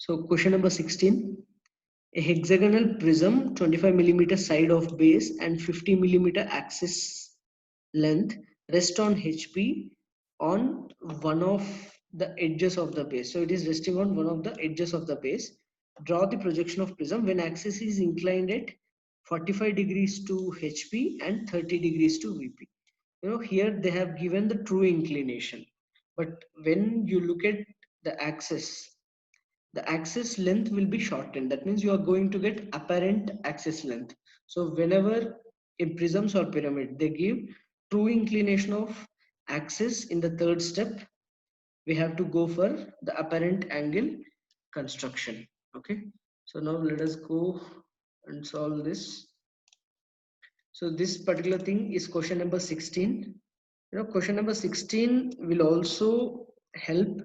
So question number 16. A hexagonal prism, 25 millimeter side of base and 50 millimeter axis length rest on HP on one of the edges of the base. So it is resting on one of the edges of the base. Draw the projection of prism when axis is inclined at 45 degrees to HP and 30 degrees to VP. Here they have given the true inclination, but when you look at the axis length will be shortened. That means you are going to get apparent axis length. So whenever in prisms or pyramid they give true inclination of axis in the third step, we have to go for the apparent angle construction. Okay, so now let us go and solve this. So this particular thing is question number 16. Question number 16 will also help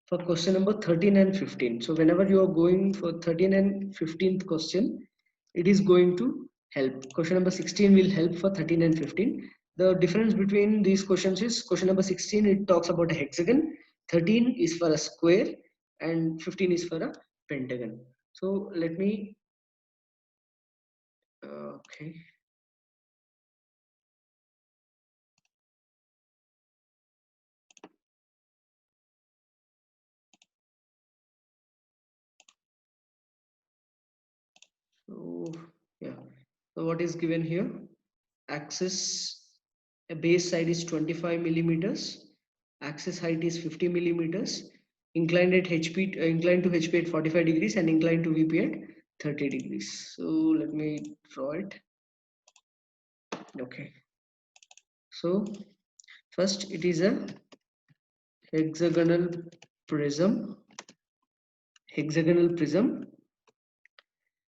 for question number 13 and 15. So whenever you are going for 13 and 15th question, it is going to help. Question number 16 will help for 13 and 15. The difference between these questions is question number 16, it talks about a hexagon, 13 is for a square, and 15 is for a pentagon. So let me, okay. So yeah, so what is given here? Axis base side is 25 millimeters, axis height is 50 millimeters, inclined at HP, inclined to HP at 45 degrees and inclined to VP at 30 degrees. So let me draw it. Okay. So first it is a hexagonal prism. Hexagonal prism,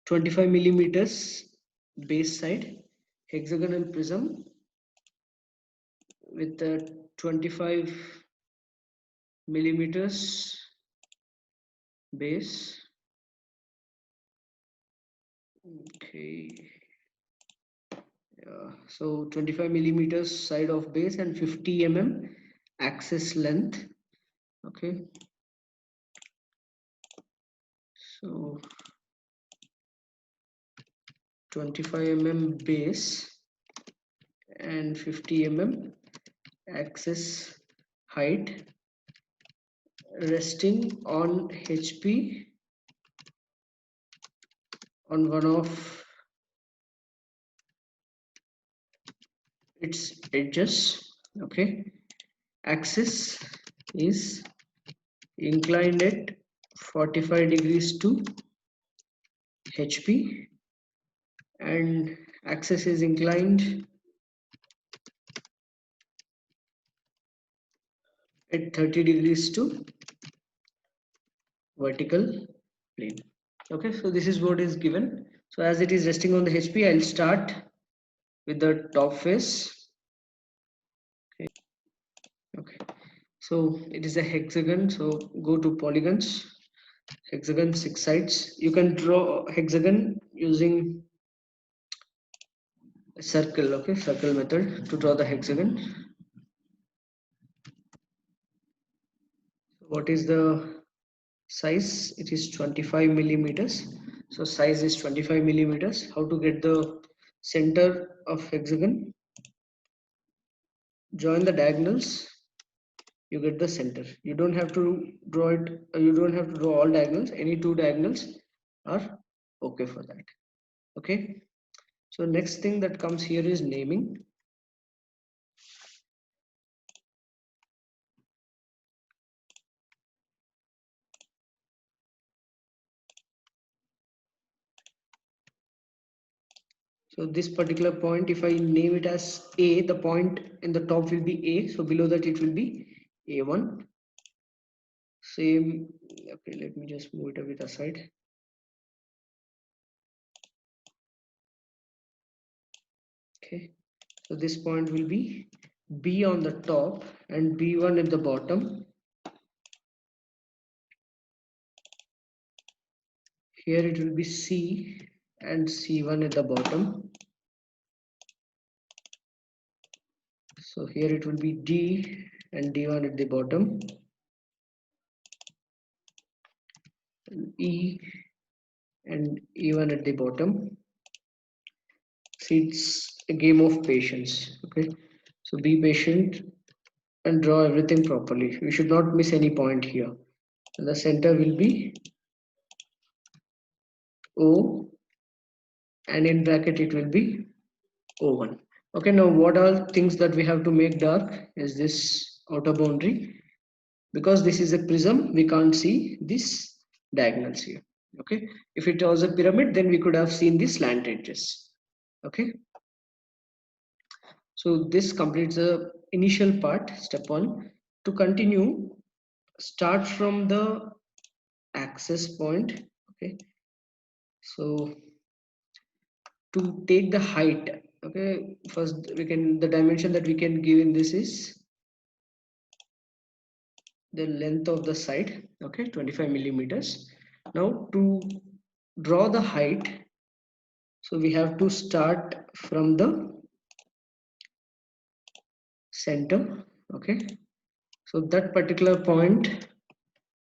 25 millimeters base side, hexagonal prism with the 25 millimeters base. Okay, yeah, so 25 millimeters side of base and 50 axis length. Okay, so 25 base and 50 axis height resting on HP on one of its edges. Okay, axis is inclined at 45 degrees to HP and axis is inclined at 30 degrees to vertical plane. Okay, so this is what is given. So as it is resting on the HP, I'll start with the top face. Okay, so it is a hexagon, so go to polygons. Hexagon, 6 sides. You can draw hexagon using a circle. Okay, circle method to draw the hexagon. What is the size? It is 25 millimeters. So size is 25 millimeters. How to get the center of hexagon? Join the diagonals, you get the center. You don't have to draw it, you don't have to draw all diagonals. Any two diagonals are okay for that. Okay, so next thing that comes here is naming. So this particular point, if I name it as A, the point in the top will be A, so below that it will be A1. Same. Okay, let me just move it a bit aside. Okay, so this point will be B on the top and B1 at the bottom. Here it will be C and C1 at the bottom. So here it will be D and D1 at the bottom. E and even at the bottom. See, it's a game of patience. Okay, so be patient and draw everything properly. We should not miss any point here. And the center will be O, and in bracket it will be O1. Okay, now what are things that we have to make dark is this outer boundary. Because this is a prism, we can't see this diagonals here. Okay, if it was a pyramid, then we could have seen the slant edges. Okay, so this completes the initial part, step 1. To continue, start from the axis point. Okay, so to take the height, okay, first we can, the dimension that we can give in this is the length of the side. Okay, 25 millimeters. Now to draw the height, so we have to start from the center. Okay, so that particular point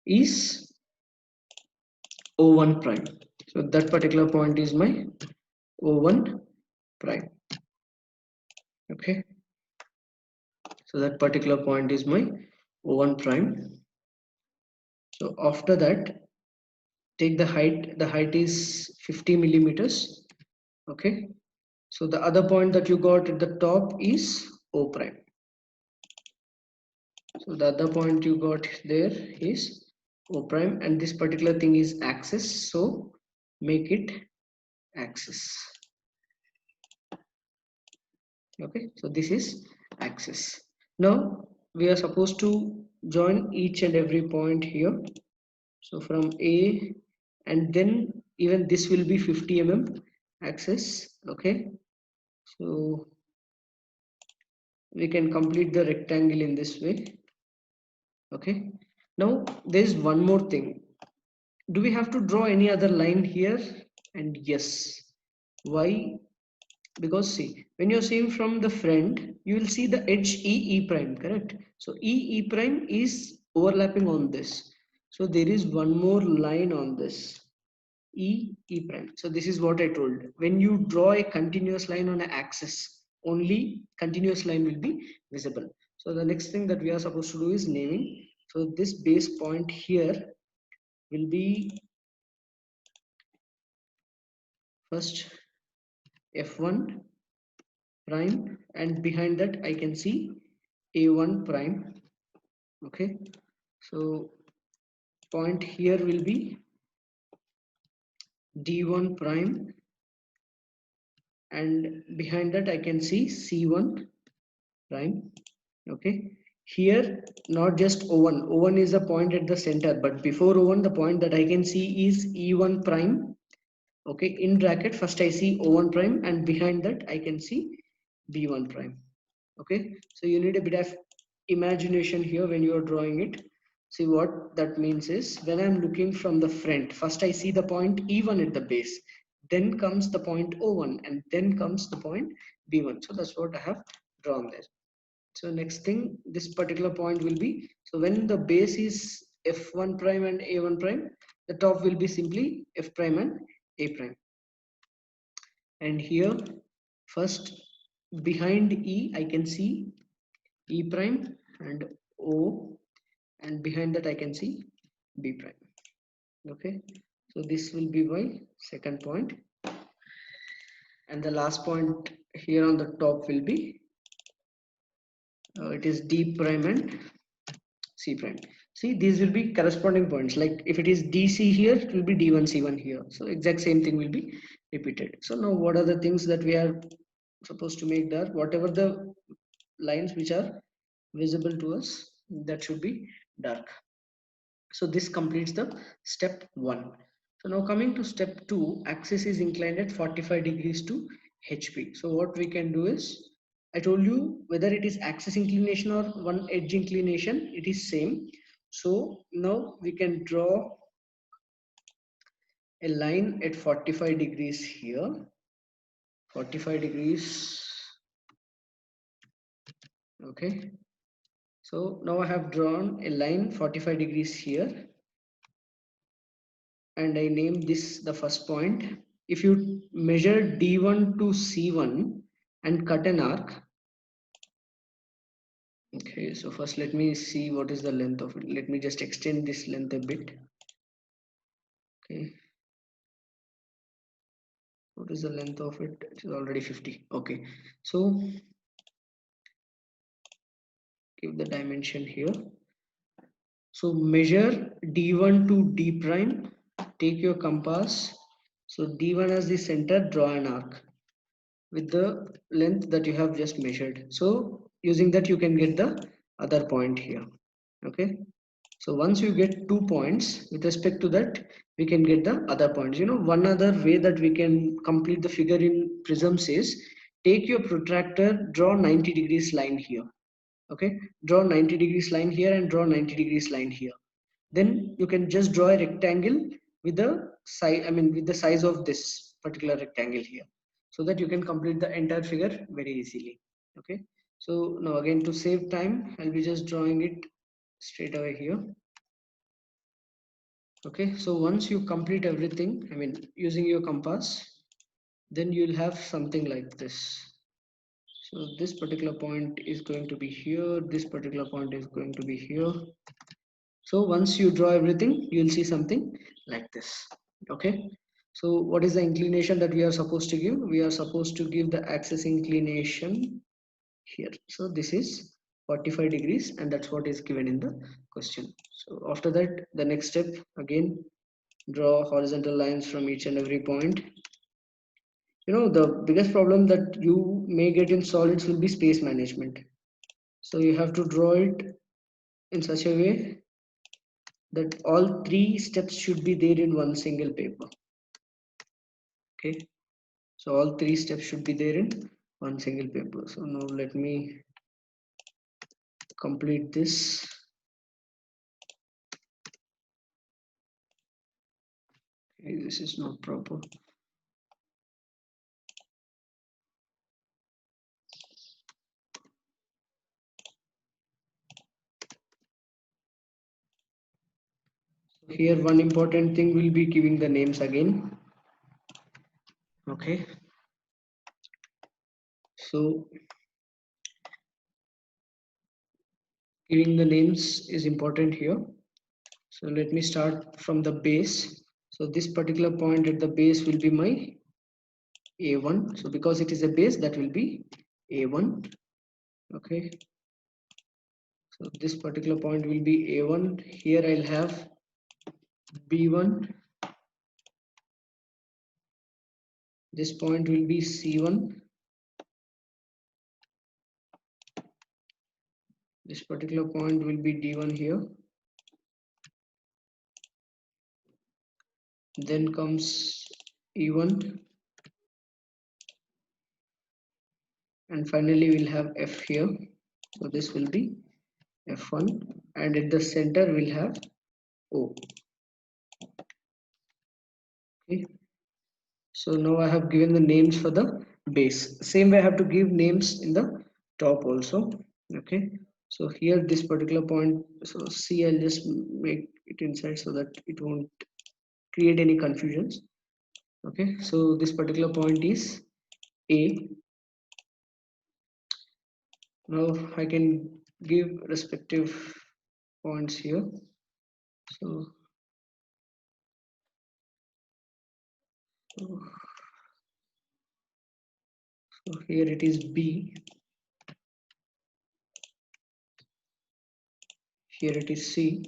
is O1 prime. So that particular point is my O1 prime. Okay, so that particular point is my O1 prime. So after that, take the height. The height is 50 millimeters. Okay, so the other point that you got at the top is O prime. So the other point you got there is O prime, and this particular thing is axis. So make it axis. Okay, so this is axis. Now we are supposed to join each and every point here. So from A, and then even this will be 50 mm axis. Okay, so we can complete the rectangle in this way. Okay, now there's one more thing. Do we have to draw any other line here? And yes. Why? Because see, when you're seeing from the front, you will see the edge E prime, correct? So E prime is overlapping on this. So there is one more line on this, E prime. So this is what I told. When you draw a continuous line on an axis, only continuous line will be visible. So the next thing that we are supposed to do is naming. So this base point here will be first F1 prime, and behind that I can see A1 prime. Okay, so point here will be D1 prime, and behind that I can see C1 prime. Okay, here not just O1. O1 is a point at the center, but before O1 the point that I can see is E1 prime. Okay, in bracket first I see O1 prime, and behind that I can see B1 prime. Okay, so you need a bit of imagination here when you are drawing it. See, what that means is, when I'm looking from the front, first I see the point E1 at the base, then comes the point O1, and then comes the point B1. So that's what I have drawn there. So next thing, this particular point will be, so when the base is F1 prime and A1 prime, the top will be simply F prime and A prime. And here first behind E I can see E prime and O, and behind that I can see B prime. Okay, so this will be my second point, and the last point here on the top will be it is D prime and C prime. See, these will be corresponding points. Like if it is DC here, it will be D1 C1 here. So exact same thing will be repeated. So now what are the things that we are supposed to make there? Whatever the lines which are visible to us, that should be dark. So this completes the step 1. So now coming to step 2, axis is inclined at 45 degrees to HP. So what we can do is, I told you whether it is axis inclination or one edge inclination, it is same. So now we can draw a line at 45 degrees here. 45 degrees. Okay. So now I have drawn a line 45 degrees here. and I name this the first point. If you measure D1 to C1 and cut an arc, okay, so first let me see what is the length of it. Let me just extend this length a bit. Okay, what is the length of it? It is already 50. Okay, so give the dimension here. So measure D1 to D prime, take your compass. So D1 as the center, draw an arc with the length that you have just measured. So using that you can get the other point here. Okay. So once you get 2 points with respect to that, we can get the other points. You know, one other way that we can complete the figure in prisms is take your protractor, draw 90 degrees line here. Okay, draw 90 degrees line here and draw 90 degrees line here. Then you can just draw a rectangle with the size, I mean with the size of this particular rectangle here, so that you can complete the entire figure very easily. Okay, so now again to save time, I'll be just drawing it straight away here. Okay, so once you complete everything, I mean using your compass, then you'll have something like this. So this particular point is going to be here, this particular point is going to be here. So once you draw everything, you'll see something like this. Okay, so what is the inclination that we are supposed to give? We are supposed to give the axis inclination here. So this is 45 degrees, and that's what is given in the question. So after that, the next step, again draw horizontal lines from each and every point. You know, the biggest problem that you may get in solids will be space management. So you have to draw it in such a way that all three steps should be there in one single paper. Okay, so all three steps should be there in one single paper. So now let me complete this. Okay, this is not proper. Here one important thing will be giving the names again. Okay, so giving the names is important here. So let me start from the base. So this particular point at the base will be my A1. So because it is a base, that will be A1. Okay, so this particular point will be A1. Here I'll have B1. This point will be C1. This particular point will be D1 here. Then comes E1. And finally we'll have F here. So this will be F1. And at the center we'll have O. Okay. So now I have given the names for the base. Same way I have to give names in the top also. Okay. So here this particular point, so C, I'll just make it inside so that it won't create any confusions. Okay. So this particular point is A. Now I can give respective points here. So, so here it is B. Here it is C.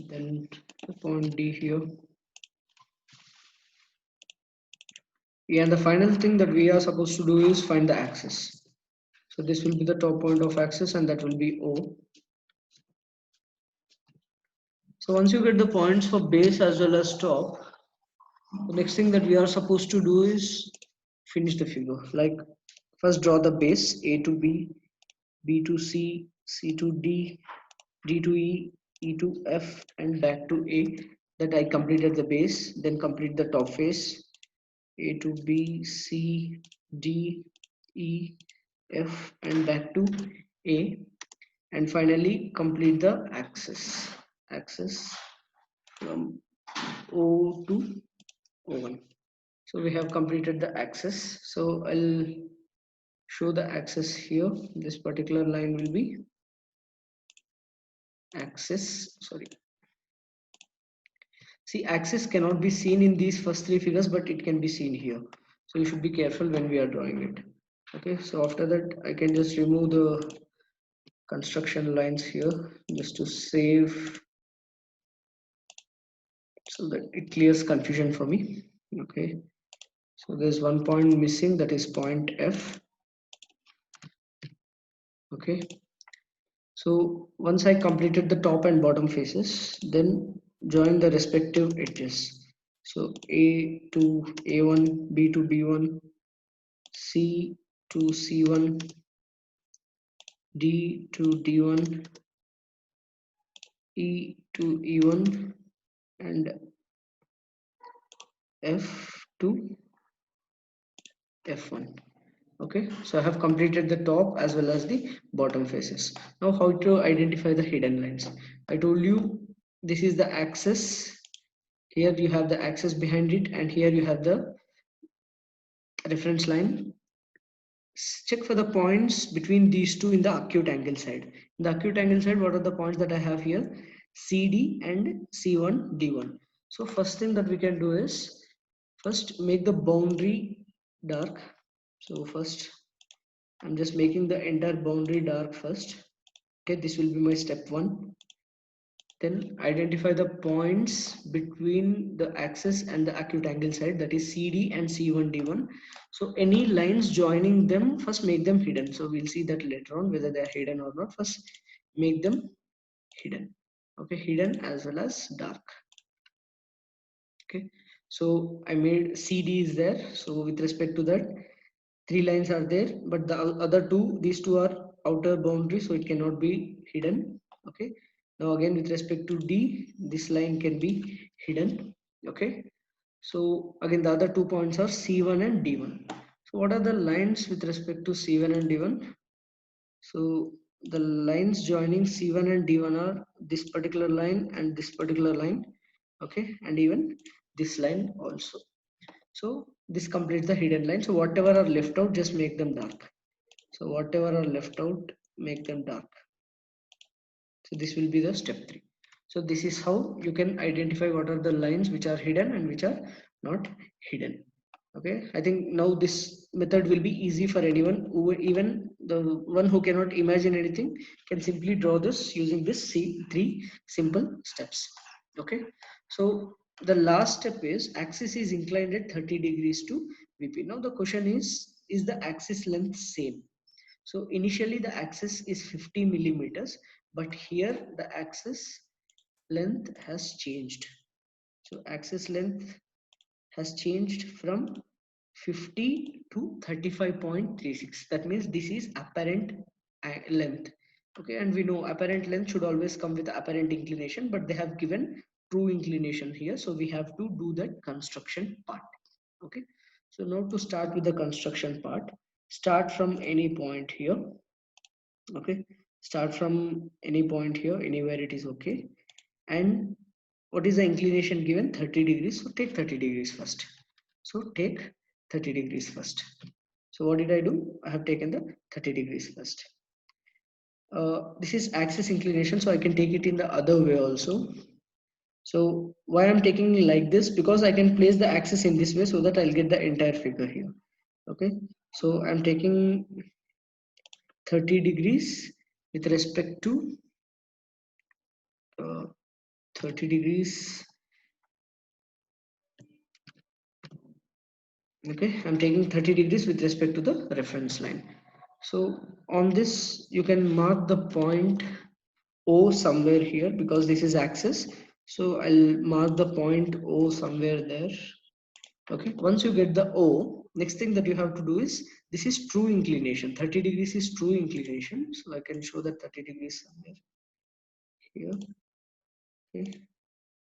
Then the point D here. Yeah, and the final thing that we are supposed to do is find the axis. So this will be the top point of axis, and that will be O. So once you get the points for base as well as top, the next thing that we are supposed to do is finish the figure. Like first draw the base A to B, B to C, C to D, D to E, E to F, and back to A. That I completed the base, then complete the top face. A to B, C, D, E, F, and back to A. and finally complete the axis from O to O1. So we have completed the axis. So I'll show the axis here. This particular line will be axis. Sorry. See, axis cannot be seen in these first three figures, but it can be seen here. So you should be careful when we are drawing it. Okay, so after that, I can just remove the construction lines here just to save so that it clears confusion for me. Okay, so there's one point missing, that is point F. Okay, so once I completed the top and bottom faces, then join the respective edges. So A to A1, B to B1, C to C1, D to D1, E to E1, and F to F1. Okay, so I have completed the top as well as the bottom faces. Now how to identify the hidden lines? I told you this is the axis. Here you have the axis behind it, and here you have the reference line. Check for the points between these two in the acute angle side. In the acute angle side, what are the points that I have here? CD and C1, D1. So first thing that we can do is first make the boundary dark. So first I'm just making the entire boundary dark first. Okay, this will be my step one. Then identify the points between the axis and the acute angle side, that is CD and C1, D1. So any lines joining them, first make them hidden. So we'll see that later on whether they are hidden or not. First make them hidden. Okay, hidden as well as dark. Okay, so I made CD is there. So with respect to that, three lines are there, but the other two, these two are outer boundary, so it cannot be hidden. Okay, now again with respect to D, this line can be hidden. Okay, so again the other 2 points are C1 and D1. So what are the lines with respect to C1 and D1? So the lines joining C1 and D1 are this particular line and this particular line. Okay, and even this line also. So this completes the hidden line. So whatever are left out, just make them dark. So whatever are left out, make them dark. So this will be the step 3. So this is how you can identify what are the lines which are hidden and which are not hidden. Okay, I think now this method will be easy for anyone who, even the one who cannot imagine anything, can simply draw this using this three simple steps. Okay, so the last step is axis is inclined at 30 degrees to VP. Now the question is the axis length same? So initially the axis is 50 millimeters, but here the axis length has changed. So axis length has changed from 50 to 35.36. That means this is apparent length. Okay, and we know apparent length should always come with apparent inclination, but they have given true inclination here, so we have to do that construction part. Okay, so now to start with the construction part, start from any point here. Okay, start from any point here, anywhere it is okay. And what is the inclination given? 30 degrees. So take 30 degrees first. So take 30 degrees first. So what did I do? I have taken the 30 degrees first. This is axis inclination, so I can take it in the other way also. So why I'm taking like this? Because I can place the axis in this way so that I'll get the entire figure here. Okay, so I'm taking 30 degrees with respect to uh, 30 degrees. Okay, I'm taking 30 degrees with respect to the reference line. So on this you can mark the point O somewhere here, because this is axis. So I'll mark the point O somewhere there. Okay, once you get the O, next thing that you have to do is, this is true inclination. 30 degrees is true inclination. So I can show that 30 degrees somewhere here. Okay,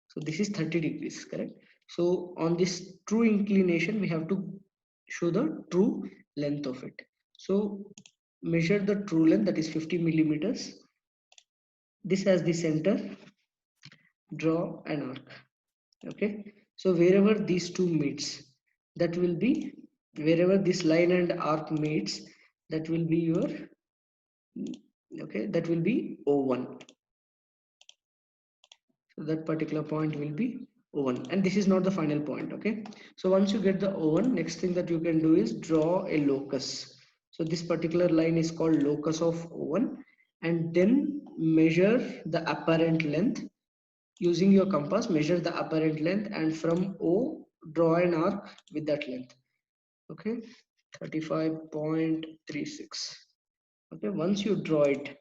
so this is 30 degrees, correct? So on this true inclination, we have to show the true length of it. So measure the true length, that is 50 millimeters. this as the center, draw an arc. Okay, so wherever these two meets, that will be, wherever this line and arc meets, that will be your, okay, that will be O1. So that particular point will be O1, and this is not the final point. Okay, so once you get the O1, next thing that you can do is draw a locus. So this particular line is called locus of O1, and then measure the apparent length using your compass. Measure the apparent length, and from O draw an arc with that length. Okay, 35.36. Okay, once you draw it,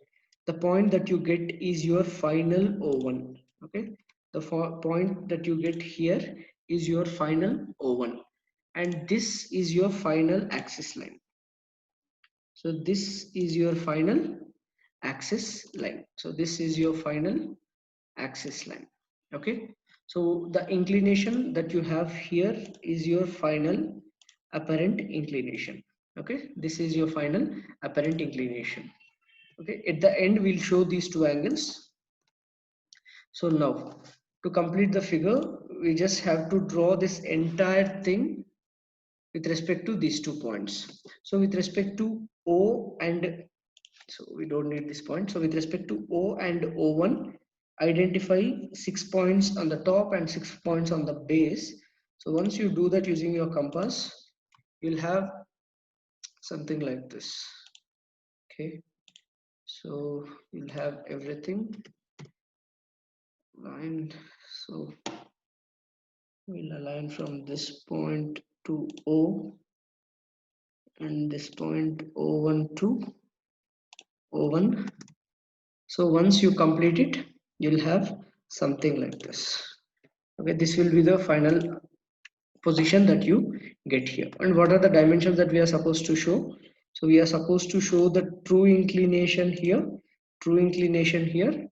the point that you get is your final O1. Okay, the point that you get here is your final O1, and this is your final axis line. So this is your final axis line. So this is your final axis line. Okay, so the inclination that you have here is your final apparent inclination. Okay, this is your final apparent inclination. Okay, at the end we'll show these two angles. So now, to complete the figure, we just have to draw this entire thing with respect to these 2 points. So with respect to O and, so we don't need this point. So with respect to O and O1, identify 6 points on the top and 6 points on the base. So once you do that using your compass, you'll have something like this. Okay, so you'll have everything lined. So we'll align from this point to O, and this point O1 to O1. So once you complete it, you'll have something like this. Okay, this will be the final position that you get here. And what are the dimensions that we are supposed to show? So we are supposed to show the true inclination here, true inclination here,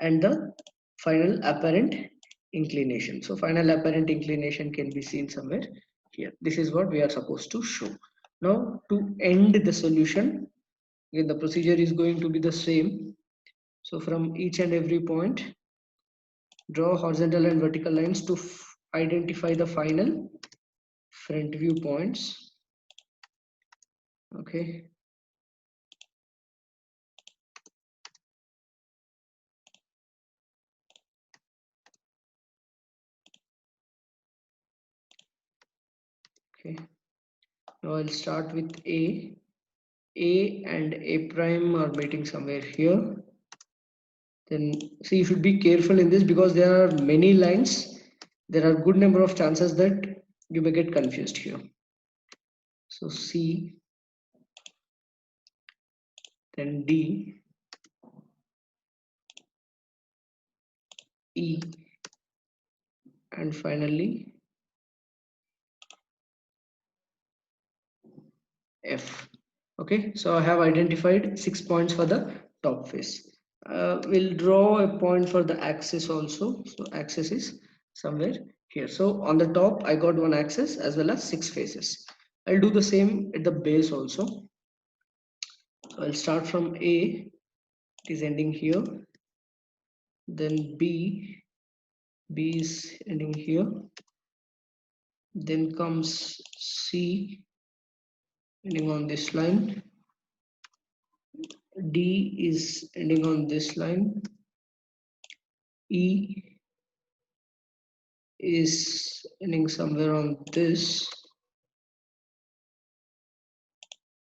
and the final apparent inclination. So final apparent inclination can be seen somewhere here. This is what we are supposed to show. Now to end the solution, again the procedure is going to be the same. So from each and every point, draw horizontal and vertical lines to identify the final front view points. Okay, okay, now I'll start with A and A prime are meeting somewhere here. Then see, you should be careful in this because there are many lines. There are good number of chances that you may get confused here. So C, then D, E, and finally F. Okay, so I have identified 6 points for the top face. We'll draw a point for the axis also. So axis is somewhere here. So on the top I got one axis as well as 6 faces. I'll do the same at the base also. So I'll start from A, it is ending here. Then B is ending here. Then comes C, ending on this line. D is ending on this line. E is ending somewhere on this.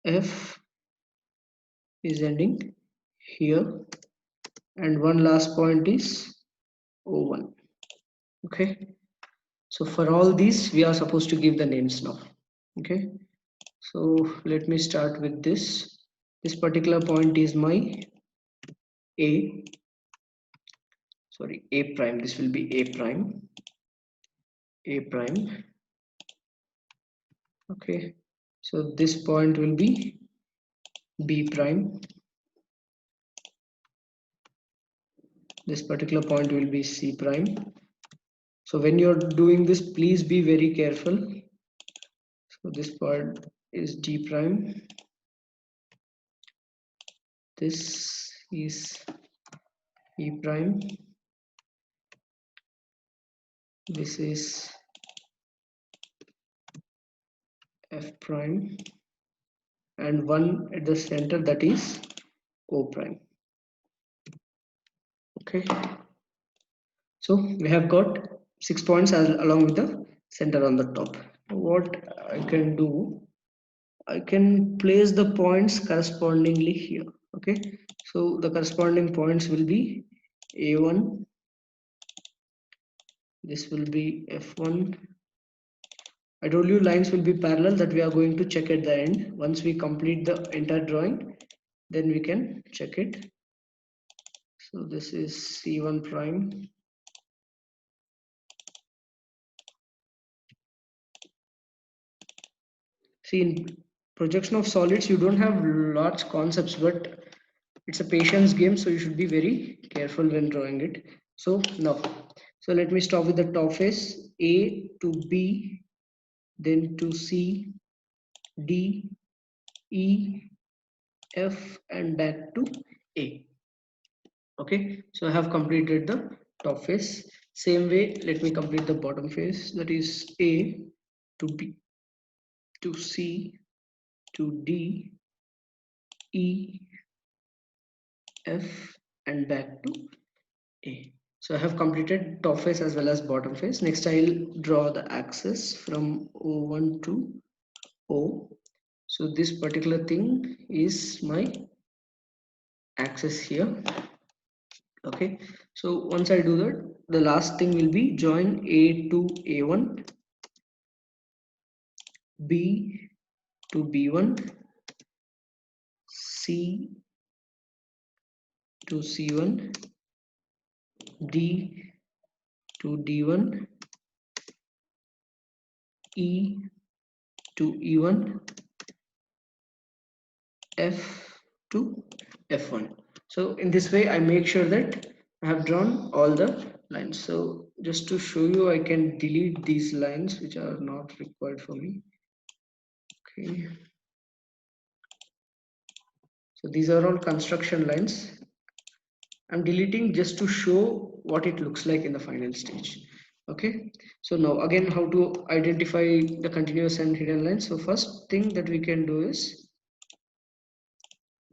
F is ending here, and one last point is O1. Okay, so for all these we are supposed to give the names now. Okay, so let me start with this. This particular point is my A, sorry, A prime. This will be A prime. A prime. Okay, so this point will be B prime. This particular point will be C prime. So when you're doing this, please be very careful. So this part is D prime. This is E prime, this is F prime, and one at the center, that is O prime. Okay, so we have got 6 points along with the center on the top. What I can do, I can place the points correspondingly here. Okay, so the corresponding points will be A1, this will be F1. I told you lines will be parallel, that we are going to check at the end. Once we complete the entire drawing, then we can check it. So this is C1 prime. See, in projection of solids, you don't have large concepts, but it's a patience game, so you should be very careful when drawing it. So now, so let me start with the top face, A to B, then to C, D, E, F, and back to A. Okay, so I have completed the top face. Same way, let me complete the bottom face, that is A to B to C to D, E, F, and back to A. So I have completed top face as well as bottom face. Next I'll draw the axis from O1 to O. So this particular thing is my axis here. Okay, so once I do that, the last thing will be join A to A1, B to B1, C to C1, D to D1, E to E1, F to F1. So in this way I make sure that I have drawn all the lines. So just to show you, I can delete these lines which are not required for me. Okay, so these are all construction lines. I'm deleting just to show what it looks like in the final stage. Okay, so now again, how to identify the continuous and hidden lines. So first thing that we can do is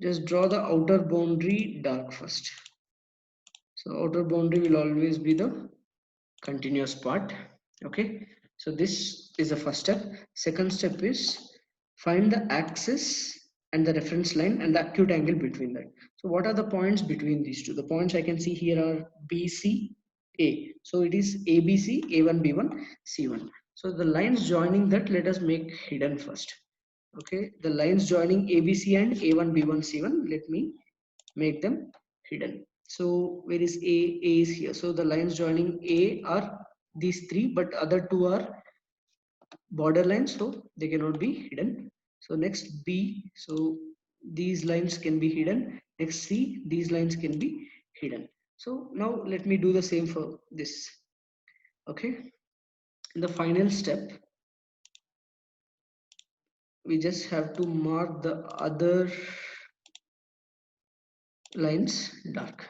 just draw the outer boundary dark first. So outer boundary will always be the continuous part. Okay, so this is the first step. Second step is find the axis and the reference line and the acute angle between that. So what are the points between these two? The points I can see here are BC, A. So it is ABC, A1, B1, C1. So the lines joining that, let us make hidden first. Okay, the lines joining ABC and A1, B1, C1, let me make them hidden. So where is A? A is here. So the lines joining A are these three, but other two are border lines, so they cannot be hidden. So next B, so these lines can be hidden. Next C, these lines can be hidden. So now let me do the same for this. Okay, in the final step, we just have to mark the other lines dark,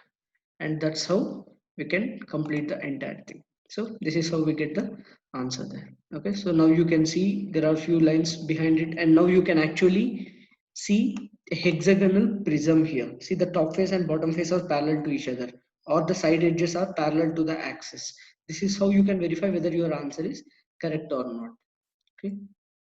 and that's how we can complete the entire thing. So this is how we get the answer there. Okay, so now you can see there are few lines behind it, and now you can actually see a hexagonal prism here. See, the top face and bottom face are parallel to each other, or the side edges are parallel to the axis. This is how you can verify whether your answer is correct or not. Okay,